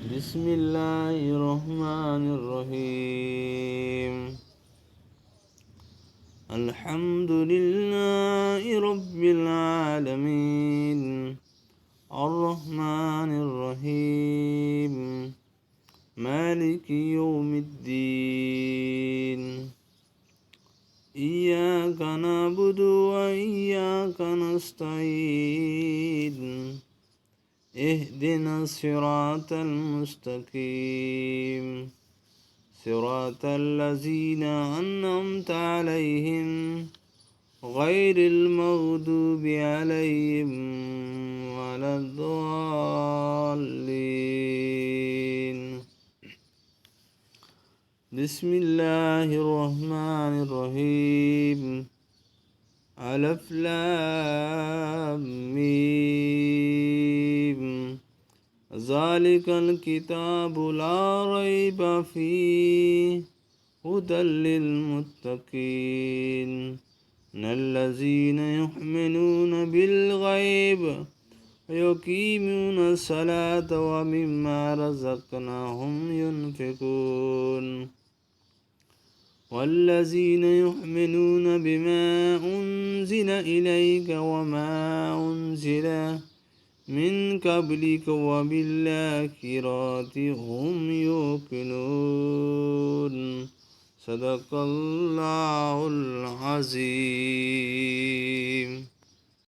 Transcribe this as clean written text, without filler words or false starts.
بسم الله الرحمن الرحيم. الحمد لله رب العالمين، الرحمن الرحيم، مالك يوم الدين. إياك نعبد وإياك نستعين، اهدنا الصراط المستقيم، صراط الذين أنعمت عليهم غير المغضوب عليهم ولا الضالين. بسم الله الرحمن الرحيم. ألف لام ميم. ذلك الكتاب لا ريب فيه هدى للمتقين الذين يؤمنون بالغيب ويقيمون الصلاة ومما رزقناهم ينفقون والذين يؤمنون بما أنزل إليك وما أنزل من قبلك وبالآخرة هم يوقنون. صدق الله العظيم.